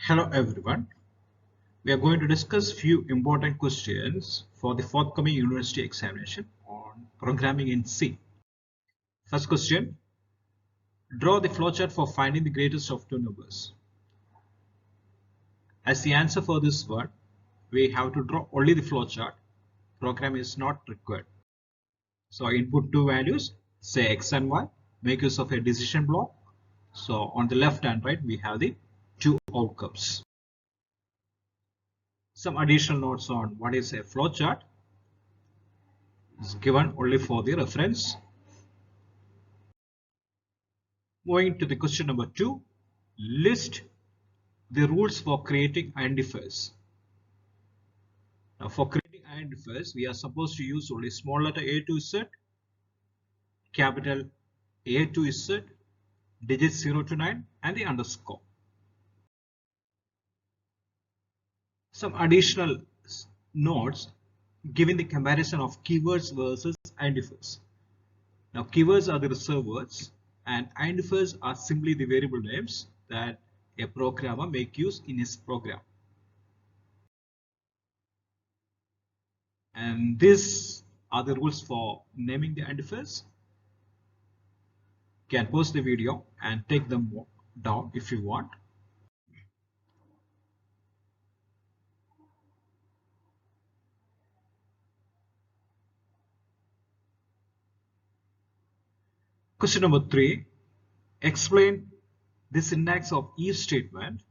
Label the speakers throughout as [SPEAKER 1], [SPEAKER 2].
[SPEAKER 1] Hello everyone. We are going to discuss few important questions for the forthcoming university examination on programming in C. First question, draw the flowchart for finding the greatest of two numbers. As the answer for this one, we have to draw only the flowchart. Program is not required. So input two values, say X and Y, make use of a decision block. So on the left and right, we have the two outcomes. Some additional notes on what is a flowchart is given only for the reference. Moving to the question number 2, list the rules for creating identifiers. Now for creating identifiers, we are supposed to use only small letter A to Z, capital A to Z, digits 0 to 9 and the underscore. Some additional notes giving the comparison of keywords versus identifiers. Now keywords are the reserved words and identifiers are simply the variable names that a programmer make use in his program. And these are the rules for naming the identifiers. You can pause the video and take them down if you want. Question number 3, explain the syntax of if statement.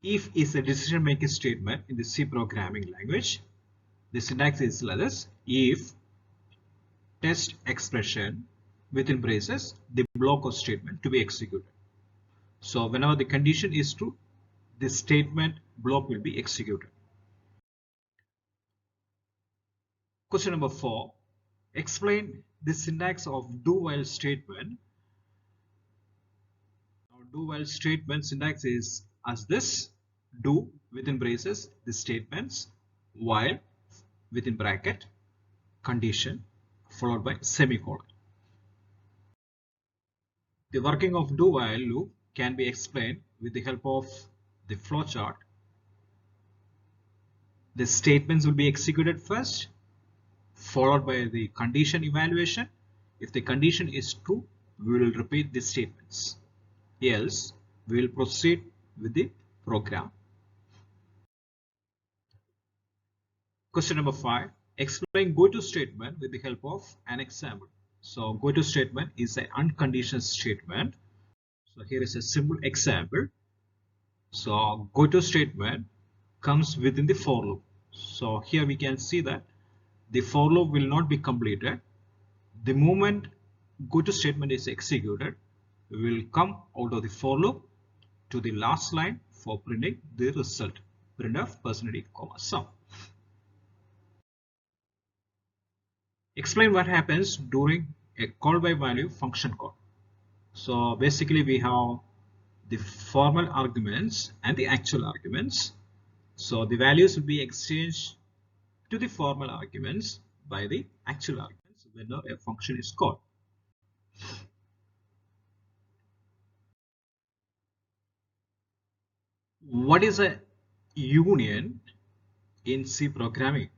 [SPEAKER 1] If is a decision making statement in the C programming language. The syntax is like this: if test expression within braces the block of statement to be executed. So whenever the condition is true, the statement block will be executed. Question number 4, explain the syntax of do while statement. Now do while statement syntax is as this: do within braces the statements, while within bracket condition followed by semicolon. The working of do while loop can be explained with the help of the flowchart. The statements will be executed first, followed by the condition evaluation. If the condition is true, we will repeat the statements. Else, we will proceed with the program. Question number 5, explain GOTO statement with the help of an example. So GOTO statement is an unconditional statement. So here is a simple example. So GOTO statement comes within the for loop. So here we can see that the for loop will not be completed. The moment GOTO statement is executed, we will come out of the for loop to the last line for printing the result, printf %d, sum. Explain what happens during a call by value function call. So basically we have the formal arguments and the actual arguments. So the values will be exchanged to the formal arguments by the actual arguments when a function is called. What is a union in C programming?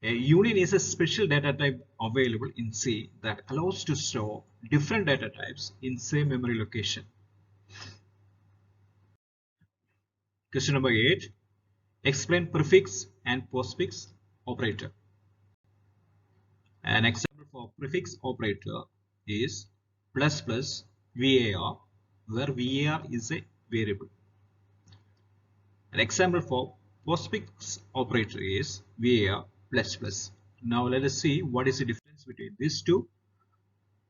[SPEAKER 1] A union is a special data type available in C that allows to store different data types in same memory location. Question number 8, explain prefix and postfix operator. An example for prefix operator is plus plus var, where var is a variable. An example for postfix operator is var plus plus. Now let us see what is the difference between these two.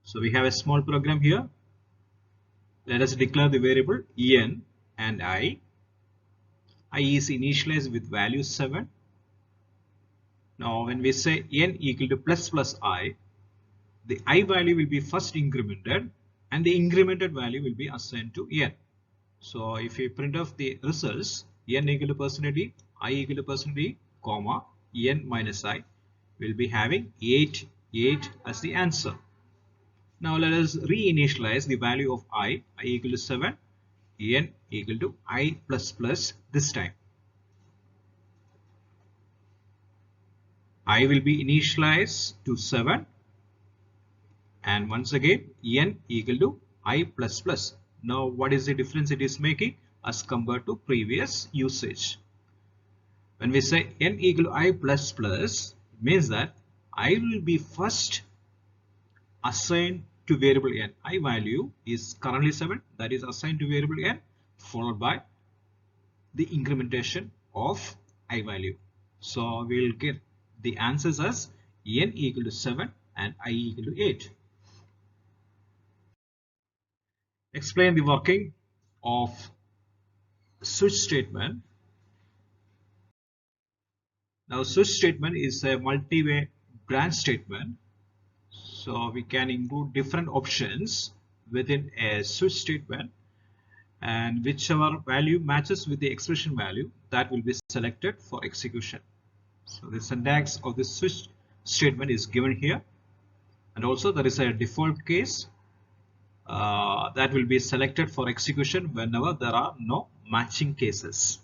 [SPEAKER 1] So we have a small program here. Let us declare the variable n and I. I is initialized with value 7. Now when we say n equal to plus plus I, the I value will be first incremented and the incremented value will be assigned to n. So if we print off the results, n equal to %d, I equal to %d, comma, n minus I, will be having 8 as the answer. Now let us reinitialize the value of I equal to 7, n equal to I plus plus this time. I will be initialized to 7 and once again n equal to I plus plus. Now what is the difference it is making as compared to previous usage? When we say n equal to I plus plus, it means that I will be first assigned to variable n. I value is currently 7, that is assigned to variable n, followed by the incrementation of I value. So we will get the answers as n equal to 7 and I equal to 8. Explain the working of switch statement. Now switch statement is a multi-way branch statement. So we can include different options within a switch statement, and whichever value matches with the expression value, that will be selected for execution. So the syntax of the switch statement is given here, and also there is a default case that will be selected for execution whenever there are no matching cases.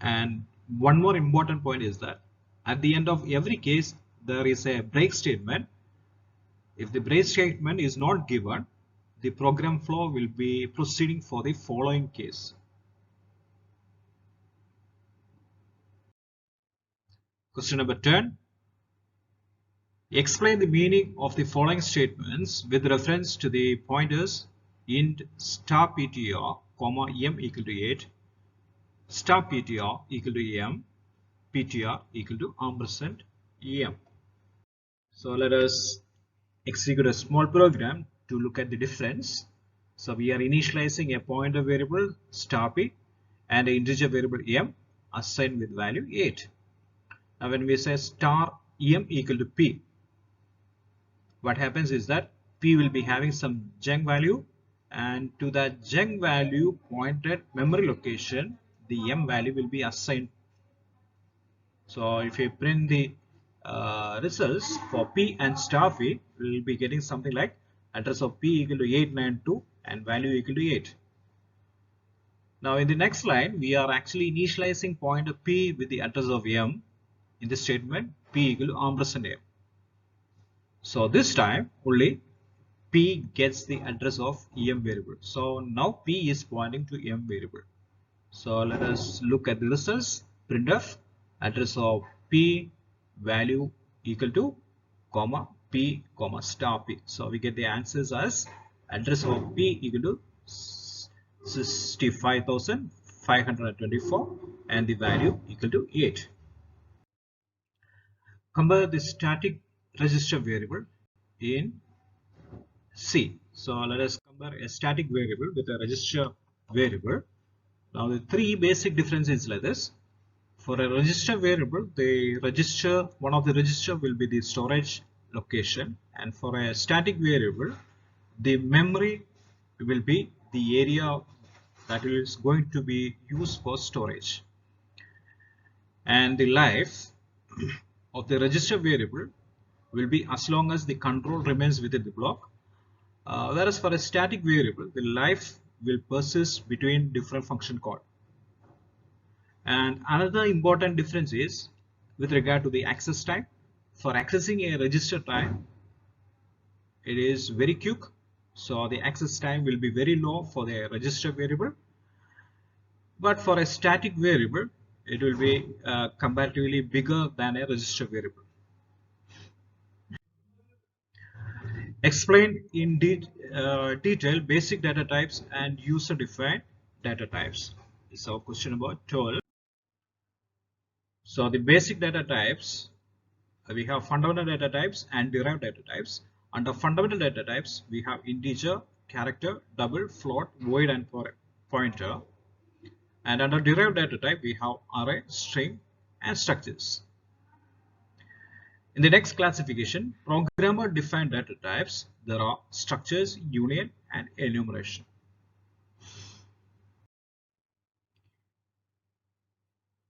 [SPEAKER 1] And one more important point is that at the end of every case there is a break statement. If the break statement is not given, the program flow will be proceeding for the following case. Question number 10. Explain the meaning of the following statements with reference to the pointers int star ptr, comma m equal to 8, star ptr equal to m, ptr equal to ampersand em. So let us execute a small program to look at the difference. So we are initializing a pointer variable star p and an integer variable m assigned with value 8. Now when we say star em equal to p, what happens is that p will be having some junk value, and to that junk value pointed memory location the m value will be assigned. So if we print the results for p and star p, we will be getting something like address of p equal to 892 and value equal to 8. Now in the next line we are actually initializing pointer p with the address of m in the statement p equal to ampersand m. So this time only p gets the address of em variable. So now p is pointing to em variable. So let us look at the results. Printf address of p value equal to comma p comma star p. So we get the answers as address of p equal to 65,524 and the value equal to 8. Compare the static register variable in C. So let us compare a static variable with a register variable. Now the three basic differences like this. For a register variable, one of the register will be the storage location, and for a static variable, the memory will be the area that is going to be used for storage. And the life of the register variable will be as long as the control remains within the block. Whereas for a static variable, the life will persist between different function call. And another important difference is with regard to the access time. For accessing a register time, it is very quick. So the access time will be very low for the register variable. But for a static variable, it will be comparatively bigger than a register variable. Explain in detail basic data types and user-defined data types. This is our question about 12. So the basic data types, we have fundamental data types and derived data types. Under fundamental data types, we have integer, character, double, float, void, and pointer. And under derived data type, we have array, string, and structures. In the next classification, programmer-defined data types, there are structures, union, and enumeration.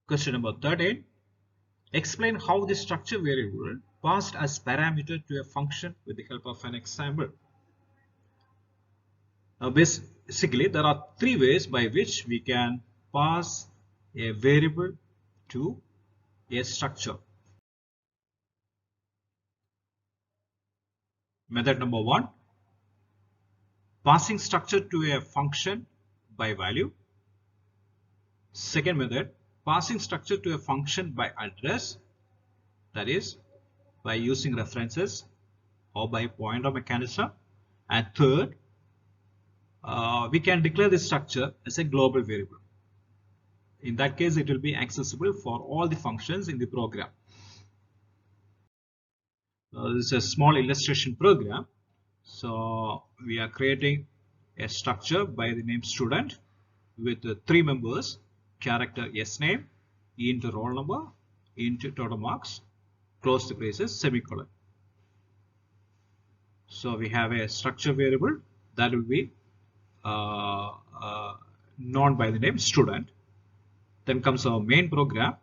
[SPEAKER 1] Question number 13. Explain how the structure variable passed as parameter to a function with the help of an example. Basically, there are three ways by which we can pass a variable to a structure. Method number one, passing structure to a function by value. Second method, passing structure to a function by address, that is by using references or by pointer mechanism. And third, we can declare this structure as a global variable. In that case, it will be accessible for all the functions in the program. This is a small illustration program. So we are creating a structure by the name student with three members: character S name, int roll number, int total marks, close the braces, semicolon. So we have a structure variable that will be known by the name student. Then comes our main program,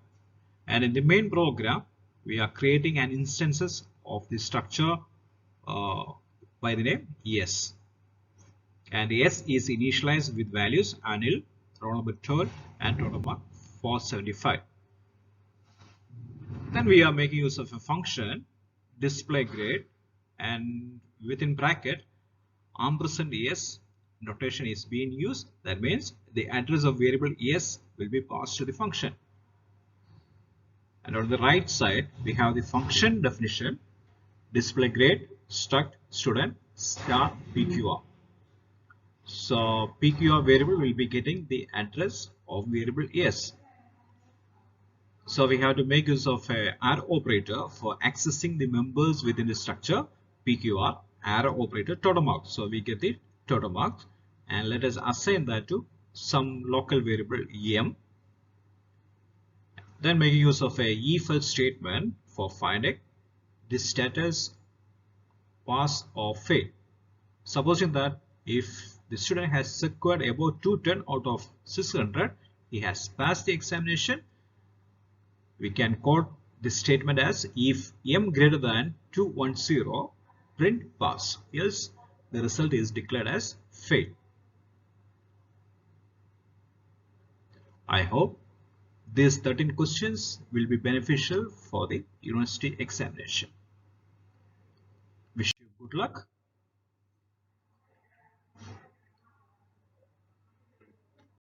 [SPEAKER 1] and in the main program we are creating an instances of the structure by the name S, and S is initialized with values anil, roll number 12, and total mark 475. Then we are making use of a function display grade, and within bracket ampersand S notation is being used. That means the address of variable S will be passed to the function. And on the right side we have the function definition, display grade struct student star pqr. So pqr variable will be getting the address of variable S. So we have to make use of a arrow operator for accessing the members within the structure pqr, arrow operator total mark. So we get the total mark, and let us assign that to some local variable em. Then making use of a if else statement for finding the status pass or fail. Supposing that if the student has scored above 210 out of 600, he has passed the examination, we can code this statement as if m greater than 210 print pass, else the result is declared as fail. I hope these 13 questions will be beneficial for the university examination. Wish you good luck.